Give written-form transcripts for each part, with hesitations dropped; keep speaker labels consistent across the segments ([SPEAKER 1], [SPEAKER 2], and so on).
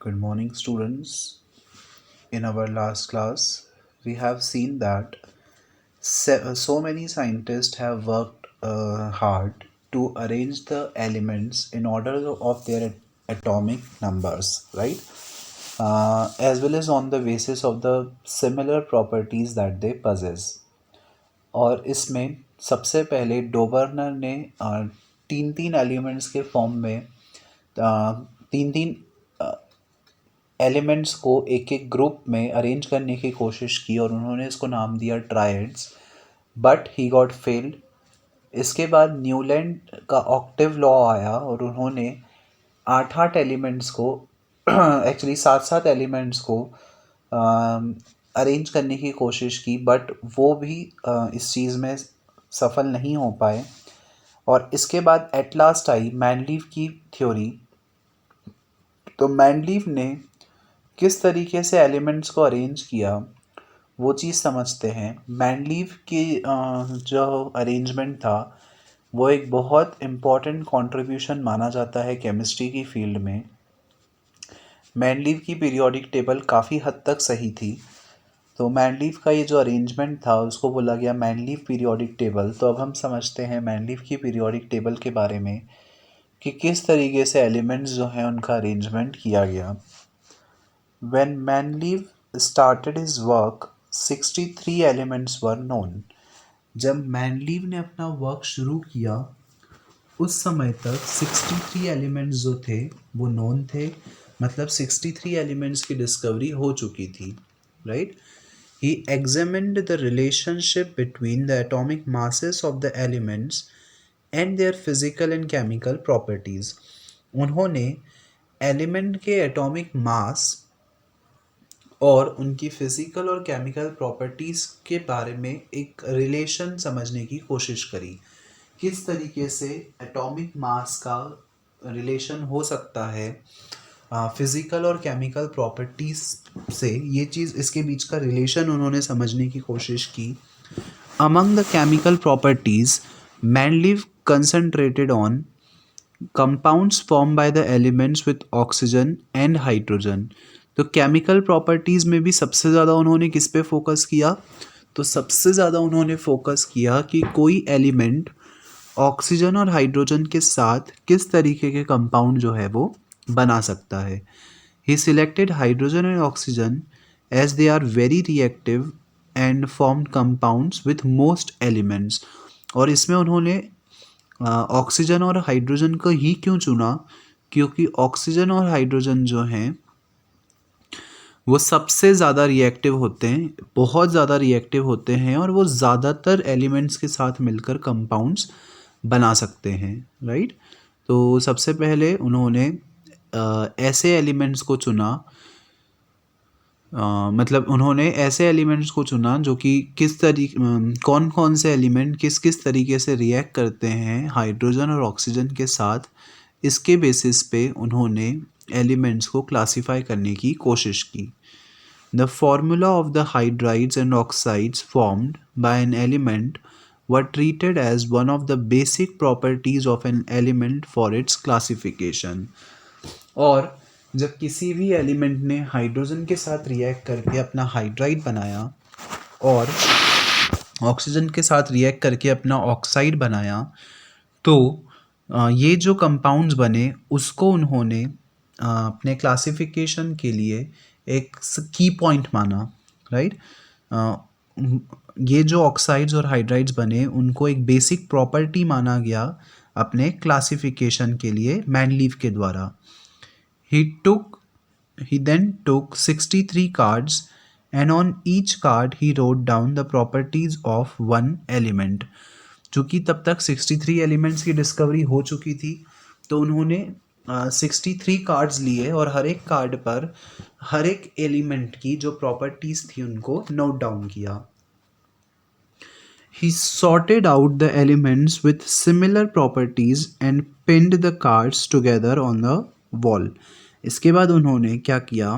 [SPEAKER 1] Good morning, students. In our last class, we have seen that so many scientists have worked hard to arrange the elements in order of their atomic numbers, right? As well as on the basis of the similar properties that they possess. और इसमें सबसे पहले डोबर्नर ने तीन तीन elements के form में तीन तीन एलिमेंट्स को एक एक ग्रुप में अरेंज करने की कोशिश की और उन्होंने इसको नाम दिया triads, but he got failed. इसके बाद न्यूलैंड का ऑक्टिव लॉ आया और उन्होंने आठ आठ एलिमेंट्स को एक्चुअली सात सात एलिमेंट्स को अरेंज करने की कोशिश की, बट वो भी इस चीज़ में सफल नहीं हो पाए। और इसके बाद एट लास्ट आई मैनलीव की थ्योरी। तो मैनलीव ने किस तरीके से एलिमेंट्स को अरेंज किया वो चीज़ समझते हैं। मैनलीव की जो अरेंजमेंट था वो एक बहुत इम्पॉर्टेंट कंट्रीब्यूशन माना जाता है केमिस्ट्री की फील्ड में। मैनलीव की पीरियोडिक टेबल काफ़ी हद तक सही थी, तो मैनलीव का ये जो अरेंजमेंट था उसको बोला गया मैनलीव पीरियोडिक टेबल। तो अब हम समझते हैं मैनलीव की पीरियोडिक टेबल के बारे में कि किस तरीके से एलिमेंट्स जो हैं उनका अरेंजमेंट किया गया। When Manlev started his work, 63 elements were known. जब मैनलीव ने अपना वर्क शुरू किया उस समय तक 63 एलिमेंट्स जो थे वो नोन थे, मतलब 63 एलिमेंट्स की डिस्कवरी हो चुकी थी, right. He examined the relationship between the atomic masses of the elements and their physical and chemical properties. उन्होंने एलिमेंट के एटॉमिक मास और उनकी फिज़िकल और केमिकल प्रॉपर्टीज़ के बारे में एक रिलेशन समझने की कोशिश करी। किस तरीके से एटॉमिक मास का रिलेशन हो सकता है फिज़िकल और केमिकल प्रॉपर्टीज़ से, ये चीज़ इसके बीच का रिलेशन उन्होंने समझने की कोशिश की। Among the chemical properties Mendeleev concentrated on compounds formed by the elements with oxygen and hydrogen। तो केमिकल प्रॉपर्टीज़ में भी सबसे ज़्यादा उन्होंने किस पे फोकस किया, तो सबसे ज़्यादा उन्होंने फोकस किया कि कोई एलिमेंट ऑक्सीजन और हाइड्रोजन के साथ किस तरीके के कंपाउंड जो है वो बना सकता है। He selected hydrogen and oxygen as they are very reactive and formed compounds with most elements. और इसमें उन्होंने ऑक्सीजन और हाइड्रोजन को ही क्यों चुना, क्योंकि ऑक्सीजन और हाइड्रोजन जो हैं वो सबसे ज़्यादा रिएक्टिव होते हैं, बहुत ज़्यादा रिएक्टिव होते हैं और वो ज़्यादातर एलिमेंट्स के साथ मिलकर कंपाउंड्स बना सकते हैं, राइट। तो सबसे पहले उन्होंने ऐसे एलिमेंट्स को चुना, मतलब उन्होंने ऐसे एलिमेंट्स को चुना जो कि किस तरीके कौन कौन से एलिमेंट किस किस तरीके से रिएक्ट करते हैं हाइड्रोजन और ऑक्सीजन के साथ। इसके बेसिस पे उन्होंने एलिमेंट्स को क्लासिफाई करने की कोशिश की। The formula of the hydrides and oxides formed by an element were treated as one of the basic properties of an element for its classification. और जब किसी भी एलिमेंट ने हाइड्रोजन के साथ रिएक्ट करके अपना हाइड्राइड बनाया और ऑक्सीजन के साथ रिएक्ट करके अपना ऑक्साइड बनाया, तो ये जो कंपाउंड्स बने उसको उन्होंने अपने क्लासिफिकेशन के लिए एक की पॉइंट माना, राइट। ये जो ऑक्साइड्स और हाइड्राइड्स बने उनको एक बेसिक प्रॉपर्टी माना गया अपने क्लासिफिकेशन के लिए मैनलीव के द्वारा। He then took 63 cards and on each card he wrote down the properties of one element। चूँकि तब तक 63 एलिमेंट्स की डिस्कवरी हो चुकी थी, तो उन्होंने 63 कार्ड्स लिए और हर एक कार्ड पर हर एक एलिमेंट की जो प्रॉपर्टीज़ थी उनको नोट डाउन किया। He sorted out the elements with similar properties and pinned the cards together on the wall। इसके बाद उन्होंने क्या किया,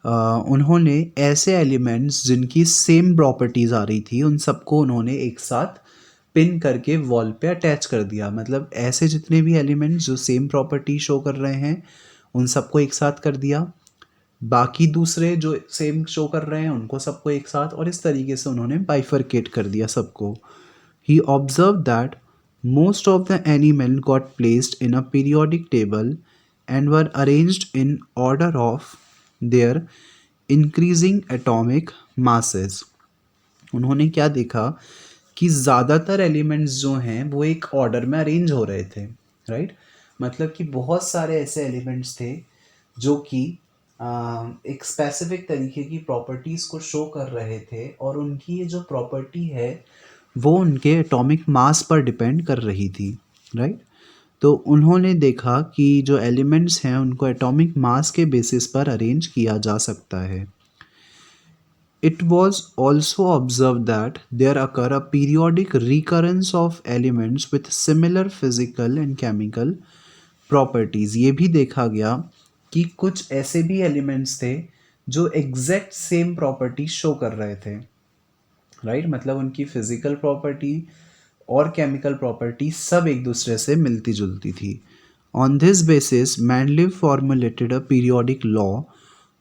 [SPEAKER 1] उन्होंने ऐसे एलिमेंट्स जिनकी सेम प्रॉपर्टीज़ आ रही थी उन सबको उन्होंने एक साथ पिन करके वॉल पे अटैच कर दिया। मतलब ऐसे जितने भी एलिमेंट्स जो सेम प्रॉपर्टी शो कर रहे हैं उन सबको एक साथ कर दिया, बाकी दूसरे जो सेम शो कर रहे हैं उनको सबको एक साथ, और इस तरीके से उन्होंने बाइफरकेट कर दिया सबको. He observed that most of the एनिमल got placed in a periodic table and were arranged in order of their increasing atomic masses. उन्होंने क्या देखा कि ज़्यादातर एलिमेंट्स जो हैं वो एक ऑर्डर में अरेंज हो रहे थे, राइट. मतलब कि बहुत सारे ऐसे एलिमेंट्स थे जो कि एक स्पेसिफिक तरीके की प्रॉपर्टीज़ को शो कर रहे थे, और उनकी ये जो प्रॉपर्टी है वो उनके एटॉमिक मास पर डिपेंड कर रही थी, राइट. तो उन्होंने देखा कि जो एलिमेंट्स हैं उनको एटॉमिक मास के बेसिस पर अरेंज किया जा सकता है. It was also observed that there occur a periodic recurrence of elements with similar physical and chemical properties. ये भी देखा गया कि कुछ ऐसे भी एलिमेंट्स थे जो एग्जैक्ट सेम प्रॉपर्टी शो कर रहे थे, राइट. मतलब उनकी फिजिकल प्रॉपर्टी और केमिकल प्रॉपर्टी सब एक दूसरे से मिलती जुलती थी. On this basis Mendeleev formulated a periodic law,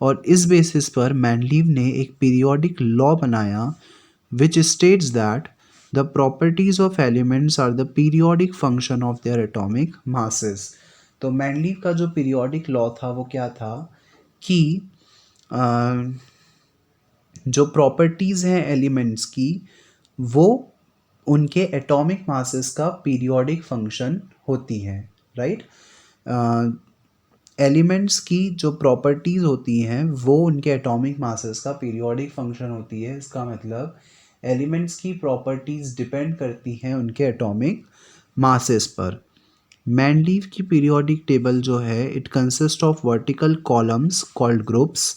[SPEAKER 1] और इस बेसिस पर मैनलीव ने एक पीरियोडिक लॉ बनाया which states that the properties of elements are the periodic function of their atomic masses. तो मैनलीव का जो पीरियोडिक लॉ था वो क्या था कि जो प्रॉपर्टीज़ हैं एलिमेंट्स की वो उनके एटॉमिक मासेस का पीरियोडिक फंक्शन होती हैं, राइट. एलिमेंट्स की जो प्रॉपर्टीज़ होती हैं वो उनके एटॉमिक मासेस का पीरियोडिक फंक्शन होती है. इसका मतलब एलिमेंट्स की प्रॉपर्टीज़ डिपेंड करती हैं उनके एटॉमिक मासेस पर. मैनलीव की पीरियोडिक टेबल जो है it consist of vertical columns called groups.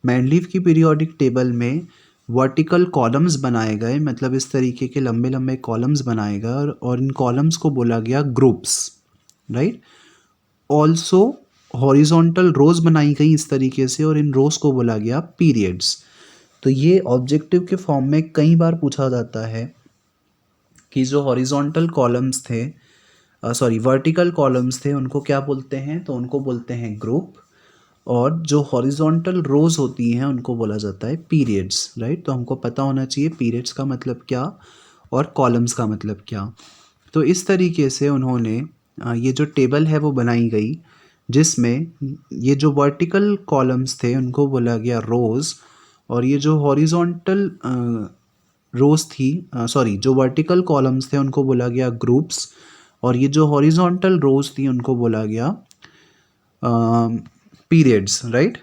[SPEAKER 1] Mendeleev की पीरियोडिक टेबल में वर्टिकल कॉलम्स बनाए गए, मतलब इस तरीके के लंबे लंबे कॉलम्स बनाए गए, और इन कॉलम्स को बोला गया ग्रुप्स, राइट. ऑल्सो हॉरिजॉन्टल रोज बनाई गई इस तरीके से, और इन रोज को बोला गया पीरियड्स. तो ये ऑब्जेक्टिव के फॉर्म में कई बार पूछा जाता है कि जो हॉरिजॉन्टल कॉलम्स थे, सॉरी वर्टिकल कॉलम्स थे, उनको क्या बोलते हैं, तो उनको बोलते हैं ग्रुप, और जो हॉरिजॉन्टल रोज होती हैं उनको बोला जाता है पीरियड्स, राइट. तो हमको पता होना चाहिए पीरियड्स का मतलब क्या और कॉलम्स का मतलब क्या. तो इस तरीके से उन्होंने ये जो टेबल है वो बनाई गई, जिसमें ये जो वर्टिकल कॉलम्स थे उनको बोला गया रोज, और ये जो हॉरिजॉन्टल रोज थी, सॉरी जो वर्टिकल कॉलम्स थे उनको बोला गया ग्रुप्स, और ये जो हॉरिजॉन्टल रोज थी उनको बोला गया पीरियड्स, राइट.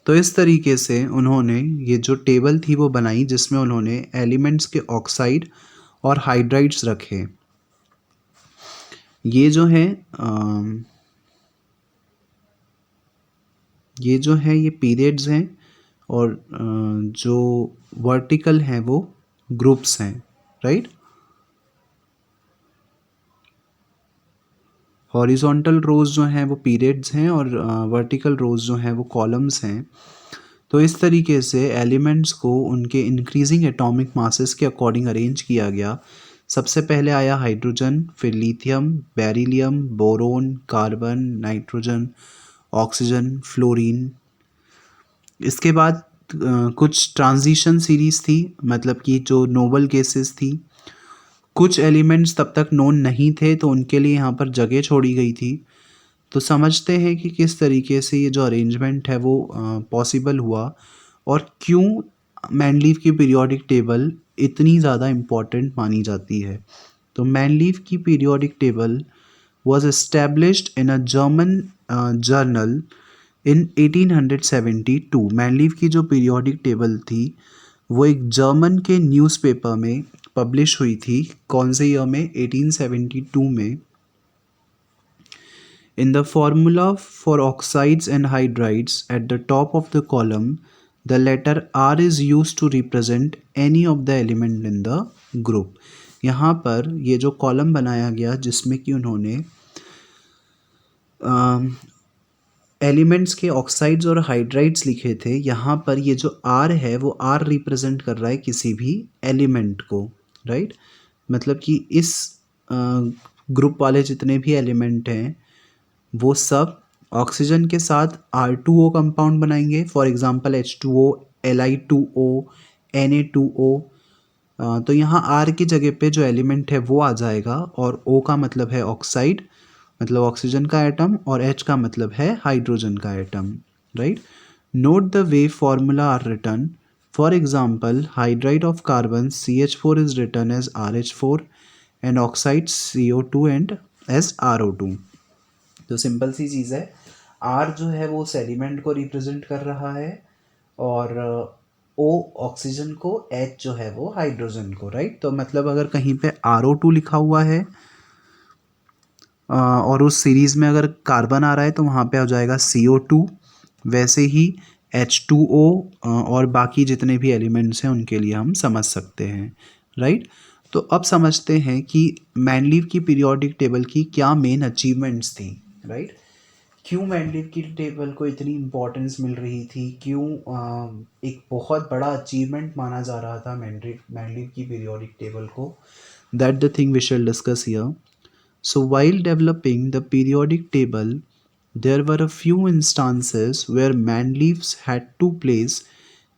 [SPEAKER 1] तो इस तरीके से उन्होंने ये जो टेबल थी वो बनाई जिसमें उन्होंने एलिमेंट्स के ऑक्साइड और हाइड्राइड्स रखे. ये जो है ये पीरियड्स हैं, और जो वर्टिकल हैं वो ग्रुप्स हैं, राइट. हॉरिजॉन्टल रोज जो हैं वो पीरियड्स हैं, और वर्टिकल रोज जो हैं वो कॉलम्स हैं. तो इस तरीके से एलिमेंट्स को उनके इंक्रीजिंग एटॉमिक मासेस के अकॉर्डिंग अरेंज किया गया. सबसे पहले आया हाइड्रोजन, फिर lithium, beryllium, boron, carbon, nitrogen, oxygen, fluorine. इसके बाद कुछ ट्रांजिशन सीरीज थी, मतलब कि जो नोबल गैसेस थी. कुछ एलिमेंट्स तब तक नोन नहीं थे तो उनके लिए यहाँ पर जगह छोड़ी गई थी. तो समझते हैं कि किस तरीके से ये जो अरेंजमेंट है वो पॉसिबल हुआ, और क्यों मैनलीव की पीरियोडिक टेबल इतनी ज़्यादा इम्पॉर्टेंट मानी जाती है. तो मैनलीव की periodic table was established in a German journal in 1872. मैनलीव की जो पीरियोडिक टेबल थी वो एक जर्मन के न्यूज़पेपर में पब्लिश हुई थी. कौन से ईयर में, 1872 में. In the formula for oxides and hydrides at the top of the column, the letter R is used to represent any of the element in the group. यहाँ पर ये जो कॉलम बनाया गया जिसमें कि उन्होंने एलिमेंट्स के ऑक्साइड्स और हाइड्राइड्स लिखे थे, यहाँ पर ये जो आर है वो आर रिप्रेजेंट कर रहा है किसी भी एलिमेंट को, राइट. मतलब कि इस ग्रुप वाले जितने भी एलिमेंट हैं वो सब ऑक्सीजन के साथ R2O कंपाउंड बनाएंगे, for example H2O, Li2O, Na2O। तो यहाँ R की जगह पे जो एलिमेंट है वो आ जाएगा, और O का मतलब है ऑक्साइड, मतलब ऑक्सीजन का एटम, और H का मतलब है हाइड्रोजन का atom, right. Note the way formula are written, for example hydride of carbon CH4 is written as RH4 and oxide CO2 and as RO2। तो सिंपल सी चीज़ है, R जो है वो उस एलिमेंट को रिप्रेजेंट कर रहा है, और O ऑक्सीजन को, H जो है वो हाइड्रोजन को, राइट। तो मतलब अगर कहीं पे RO2 लिखा हुआ है और उस सीरीज़ में अगर कार्बन आ रहा है तो वहाँ पे आ जाएगा CO2। वैसे ही H2O और बाकी जितने भी एलिमेंट्स हैं उनके लिए हम समझ सकते हैं, राइट। तो अब समझते हैं कि मैनलीव की पीरियोडिक टेबल की क्या मेन अचीवमेंट्स थी, राइट। क्यों मैनलीव की टेबल को इतनी इम्पोर्टेंस मिल रही थी, क्यों एक बहुत बड़ा अचीवमेंट माना जा रहा था मैनलीव की पीरियोडिक टेबल को, that the thing we shall discuss here. So, while developing the periodic table, there were a few instances where Manleaves had to place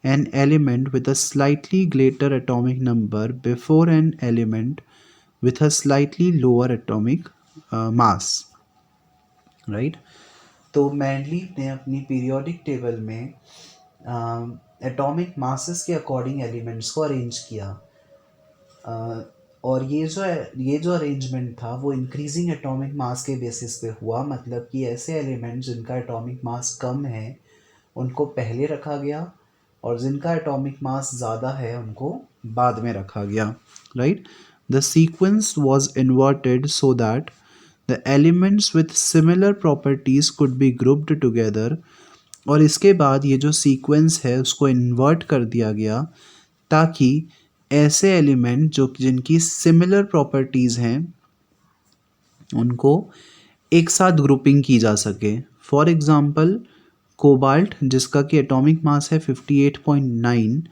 [SPEAKER 1] an element with a slightly greater atomic number before an element with a slightly lower atomic mass, right? तो मैनलीव ने अपनी periodic table में atomic masses के according elements को arrange किया, और ये जो अरेंजमेंट था वो इंक्रीजिंग एटॉमिक मास के बेसिस पे हुआ, मतलब कि ऐसे एलिमेंट्स जिनका एटॉमिक मास कम है उनको पहले रखा गया, और जिनका एटॉमिक मास ज़्यादा है उनको बाद में रखा गया, right. The sequence was inverted so that the elements with similar properties could be grouped together, और इसके बाद ये जो सीक्वेंस है उसको इन्वर्ट कर दिया गया ताकि ऐसे एलिमेंट जो जिनकी सिमिलर प्रॉपर्टीज़ हैं उनको एक साथ ग्रुपिंग की जा सके। फॉर एग्जांपल कोबाल्ट, जिसका कि एटॉमिक मास है 58.9,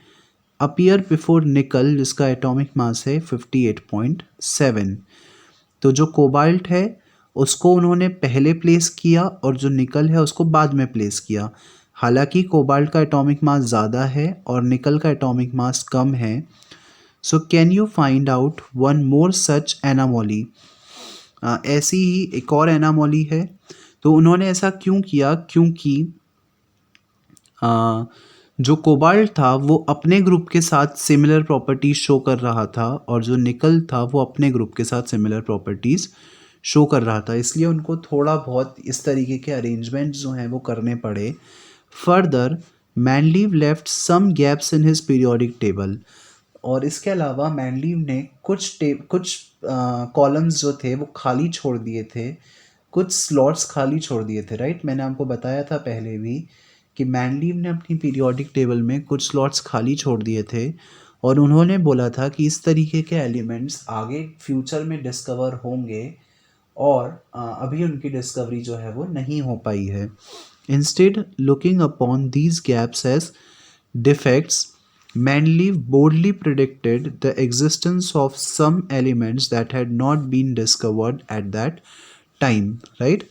[SPEAKER 1] अपीयर बिफोर निकल, जिसका एटॉमिक मास है 58.7। तो जो कोबाल्ट है उसको उन्होंने पहले प्लेस किया और जो निकल है उसको बाद में प्लेस किया। हालांकि कोबाल्ट का एटॉमिक मास ज़्यादा है और निकल का एटॉमिक मास कम है। So can you find out one more such anomaly. ऐसी ही एक और एनामोली है। तो उन्होंने ऐसा क्यों किया, क्योंकि जो कोबाल्ट था वो अपने ग्रुप के साथ सिमिलर प्रॉपर्टीज शो कर रहा था, और जो निकल था वो अपने ग्रुप के साथ सिमिलर प्रॉपर्टीज शो कर रहा था, इसलिए उनको थोड़ा बहुत इस तरीके के अरेंजमेंट्स जो हैं वो करने पड़े। Further Mendeleev left some gaps in his periodic table, और इसके अलावा मैनलीव ने कुछ कॉलम्स जो थे वो खाली छोड़ दिए थे, कुछ स्लॉट्स खाली छोड़ दिए थे, राइट। मैंने आपको बताया था पहले भी कि मैनलीव ने अपनी पीरियोडिक टेबल में कुछ स्लॉट्स खाली छोड़ दिए थे, और उन्होंने बोला था कि इस तरीके के एलिमेंट्स आगे फ्यूचर में डिस्कवर होंगे, और अभी उनकी डिस्कवरी जो है वो नहीं हो पाई है। Instead looking upon these gaps as defects, Manlev boldly predicted the existence of some elements that had not been discovered at that time, right?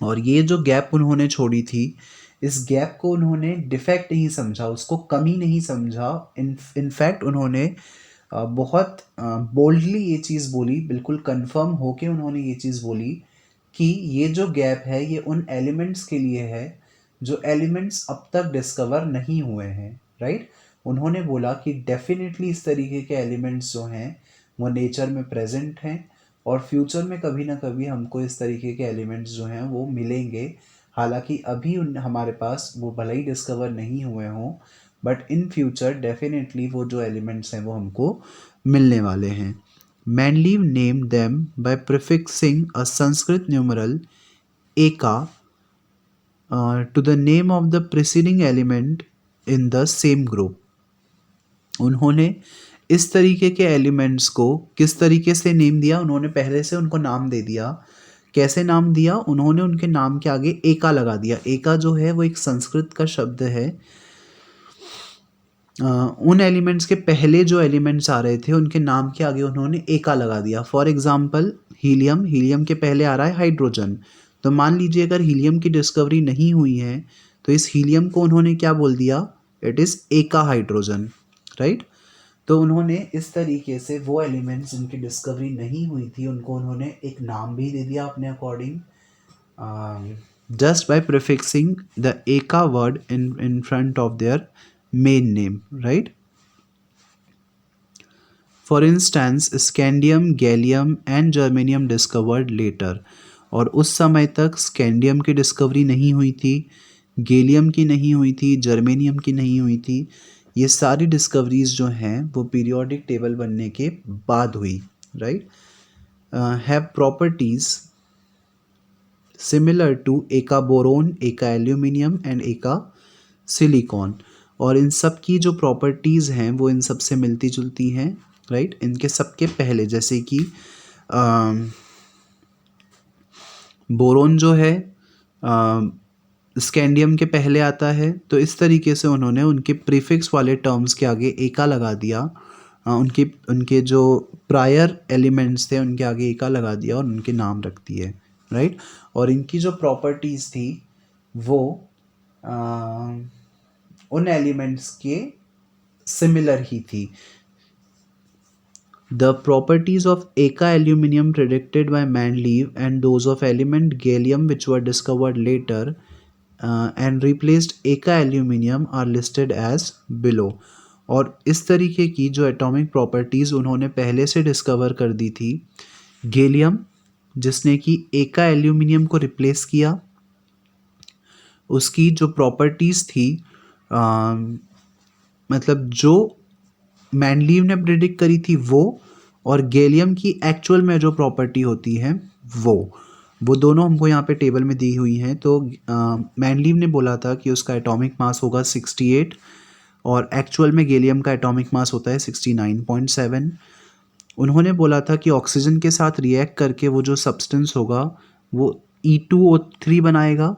[SPEAKER 1] और ये जो गैप उन्होंने छोड़ी थी, इस गैप को उन्होंने डिफेक्ट नहीं समझा, उसको कमी नहीं समझा। इनफैक्ट उन्होंने बहुत बोल्डली ये चीज़ बोली, बिल्कुल कंफर्म होके उन्होंने ये चीज़ बोली कि ये जो गैप है ये उन एलिमेंट्स के लिए है जो एलिमेंट्स अब तक डिस्कवर नहीं हुए हैं, राइट। उन्होंने बोला कि डेफिनेटली इस तरीके के एलिमेंट्स जो हैं वो नेचर में प्रेजेंट हैं, और फ्यूचर में कभी ना कभी हमको इस तरीके के एलिमेंट्स जो हैं वो मिलेंगे। हालांकि अभी उन हमारे पास वो भले ही डिस्कवर नहीं हुए हों, बट इन फ्यूचर डेफिनेटली वो जो एलिमेंट्स हैं वो हमको मिलने वाले हैं। Mendeleev name them by prefixing a Sanskrit numeral eka to the name of the preceding element in the same group. उन्होंने इस तरीके के एलिमेंट्स को किस तरीके से नेम दिया, उन्होंने पहले से उनको नाम दे दिया। कैसे नाम दिया, उन्होंने उनके नाम के आगे एका लगा दिया। एका जो है वो एक संस्कृत का शब्द है। उन एलिमेंट्स के पहले जो एलिमेंट्स आ रहे थे उनके नाम के आगे उन्होंने एका लगा दिया। फॉर एग्जाम्पल हीलियम, हीलियम के पहले आ रहा है हाइड्रोजन, तो मान लीजिए अगर हीलियम की डिस्कवरी नहीं हुई है तो इस हीलियम को उन्होंने क्या बोल दिया, इट इज़ एका हाइड्रोजन, राइट। तो उन्होंने इस तरीके से वो एलिमेंट्स जिनकी डिस्कवरी नहीं हुई थी उनको उन्होंने एक नाम भी दे दिया अपने according, just by prefixing the eka word in front of their main name, right? For instance, scandium, gallium and germanium discovered later. और उस समय तक स्कैंडियम की डिस्कवरी नहीं हुई थी, गैलियम की नहीं हुई थी, जर्मेनियम की नहीं हुई थी। ये सारी डिस्कवरीज जो हैं वो पीरियोडिक टेबल बनने के बाद हुई, right. Have properties similar to eka boron, eka aluminium and eka silicon. और इन सब की जो प्रॉपर्टीज़ हैं वो इन सब से मिलती जुलती हैं, राइट। इनके सबके पहले जैसे कि बोरोन जो है स्कैंडियम के पहले आता है, तो इस तरीके से उन्होंने उनके प्रीफिक्स वाले टर्म्स के आगे एका लगा दिया। उनके उनके जो प्रायर एलिमेंट्स थे उनके आगे एका लगा दिया और उनके नाम रख दिए, राइट। और इनकी जो प्रॉपर्टीज़ थी वो उन एलिमेंट्स के सिमिलर ही थी। The properties of eka aluminum predicted by Mendeleev and those of element gallium which were discovered later and replaced eka aluminum are listed as below. और इस तरीके की जो एटॉमिक प्रॉपर्टीज़ उन्होंने पहले से डिस्कवर कर दी थी, गैलियम जिसने कि एका एल्यूमिनियम को रिप्लेस किया, उसकी जो प्रॉपर्टीज़ थी मतलब जो मैंडलीव ने प्रेडिक्ट करी थी वो, और गैलियम की एक्चुअल में जो प्रॉपर्टी होती है वो दोनों हमको यहाँ पे टेबल में दी हुई हैं। तो मैंडलीव ने बोला था कि उसका एटॉमिक मास होगा 68 और एक्चुअल में गैलियम का एटॉमिक मास होता है 69.7। उन्होंने बोला था कि ऑक्सीजन के साथ रिएक्ट करके वो जो सब्सटेंस होगा वो E2O3 बनाएगा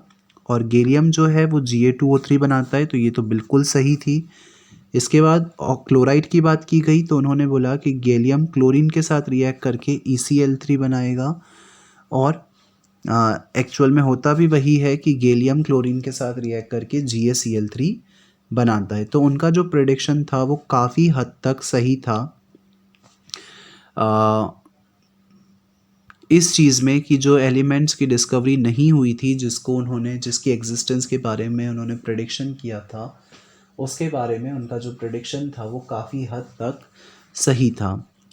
[SPEAKER 1] और गैलियम जो है वो Ga2O3 बनाता है, तो ये तो बिल्कुल सही थी। इसके बाद क्लोराइड की बात की गई तो उन्होंने बोला कि गैलियम क्लोरीन के साथ रिएक्ट करके ECl3 बनाएगा और एक्चुअल में होता भी वही है कि गैलियम क्लोरीन के साथ रिएक्ट करके GaCl3 बनाता है। तो उनका जो प्रेडिक्शन था वो काफ़ी हद तक सही था इस चीज़ में कि जो एलिमेंट्स की डिस्कवरी नहीं हुई थी जिसकी एग्जिस्टेंस के बारे में उन्होंने प्रेडिक्शन किया था, उसके बारे में उनका जो प्रेडिक्शन था वो काफ़ी हद तक सही था,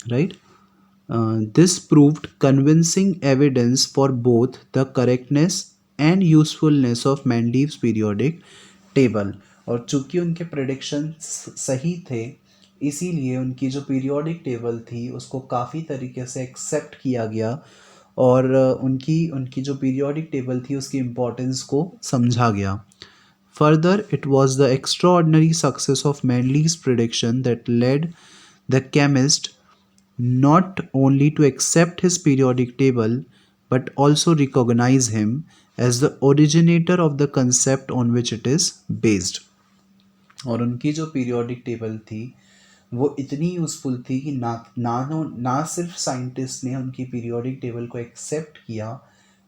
[SPEAKER 1] right. This proved convincing evidence for both the correctness and usefulness of Mendeleev's periodic table. और चूंकि उनके प्रेडिक्शन सही थे इसीलिए उनकी जो पीरियोडिक टेबल थी उसको काफ़ी तरीके से एक्सेप्ट किया गया और उनकी जो पीरियोडिक टेबल थी उसकी इम्पोर्टेंस को समझा गया। Further, it was the extraordinary success of Mendeleev's prediction that led the chemist not only to accept his periodic table but also recognize him as the originator of the concept on which it is based. और उनकी जो periodic table थी वो इतनी useful थी कि ना सिर्फ साइंटिस्ट ने उनकी पीरियोडिक टेबल को एक्सेप्ट किया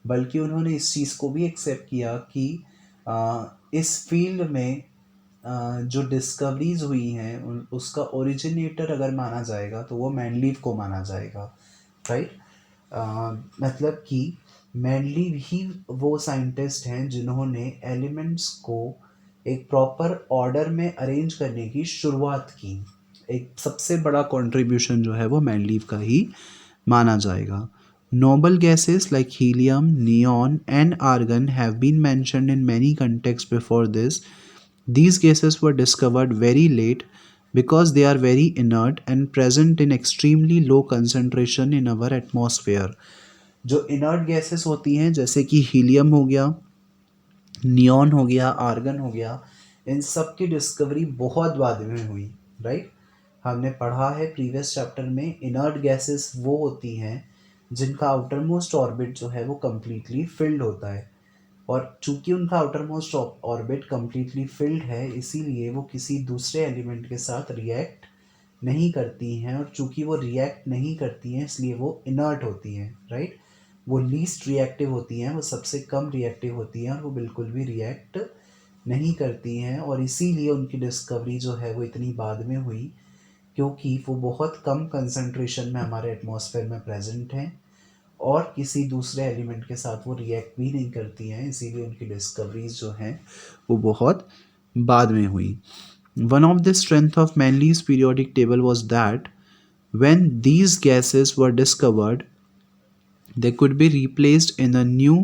[SPEAKER 1] बल्कि उन्होंने इस चीज़ को भी एक्सेप्ट किया कि इस फील्ड में जो डिस्कवरीज हुई हैं उसका ओरिजिनेटर अगर माना जाएगा तो वो मेंडलीव को माना जाएगा, राइट। मतलब कि मेंडलीव ही वो साइंटिस्ट हैं जिन्होंने एलिमेंट्स को एक प्रॉपर ऑर्डर में अरेंज करने की शुरुआत की। एक सबसे बड़ा कंट्रीब्यूशन जो है वो मेंडलीव का ही माना जाएगा। Noble gases like helium, neon, and argon have been mentioned in many contexts before this. These gases were discovered very late because they are very inert and present in extremely low concentration in our atmosphere. जो inert gases होती हैं जैसे कि helium हो गया, neon हो गया, argon हो गया, इन सब की डिस्कवरी बहुत बाद में हुई, राइट। हमने पढ़ा है प्रीवियस चैप्टर में इनर्ट गैसेस वो होती हैं जिनका आउटर मोस्ट ऑर्बिट जो है वो कम्प्लीटली फिल्ड होता है और चूंकि उनका outer most orbit completely field है इसीलिए वो किसी दूसरे एलिमेंट के साथ रिएक्ट नहीं करती हैं और चूंकि वो रिएक्ट नहीं करती हैं इसलिए वो इनर्ट होती हैं, राइट। वो लीस्ट रिएक्टिव होती हैं, वो सबसे कम रिएक्टिव होती हैं और वो बिल्कुल भी रिएक्ट नहीं करती हैं, और इसीलिए उनकी डिस्कवरी जो है वो इतनी बाद में हुई, क्योंकि वो बहुत कम कंसंट्रेशन में हमारे एटमॉस्फेयर में प्रेजेंट हैं और किसी दूसरे एलिमेंट के साथ वो रिएक्ट भी नहीं करती हैं, इसीलिए उनकी डिस्कवरीज जो हैं वो बहुत बाद में हुई. One of the strength of Manley's periodic table was that when these gases were discovered, they could be replaced in a new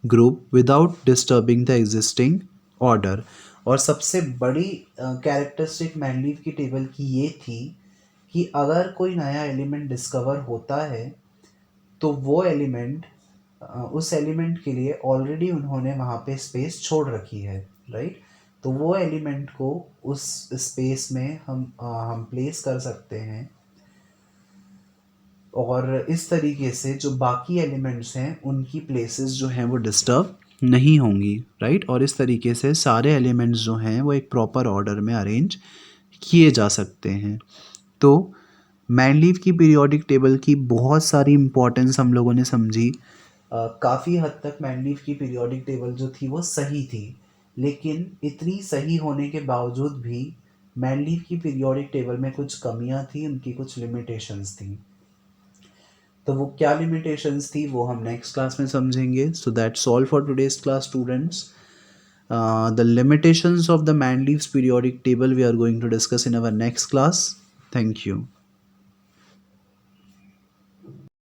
[SPEAKER 1] group without disturbing the existing order. और सबसे बड़ी कैरेक्टरिस्टिक मैनलीव की टेबल की ये थी कि अगर कोई नया एलिमेंट डिस्कवर होता है तो वो एलिमेंट उस एलिमेंट के लिए ऑलरेडी उन्होंने वहाँ पे स्पेस छोड़ रखी है, राइट. तो वो एलिमेंट को उस स्पेस में हम प्लेस कर सकते हैं और इस तरीके से जो बाकी एलिमेंट्स हैं उनकी प्लेसेस जो हैं वो डिस्टर्ब नहीं होंगी, राइट. और इस तरीके से सारे एलिमेंट्स जो हैं वो एक प्रॉपर ऑर्डर में अरेंज किए जा सकते हैं. तो मैनलीव की पीरियोडिक टेबल की बहुत सारी इम्पोर्टेंस हम लोगों ने समझी. काफ़ी हद तक मैनलीव की पीरियोडिक टेबल जो थी वो सही थी, लेकिन इतनी सही होने के बावजूद भी मैनलीव की पीरियोडिक टेबल में कुछ कमियां थी, उनकी कुछ लिमिटेशंस थी. तो वो क्या लिमिटेशंस थी वो हम नेक्स्ट क्लास में समझेंगे. So that's all for today's class students. The limitations of the Manleaf's periodic table we are going to discuss in our next class. Thank you.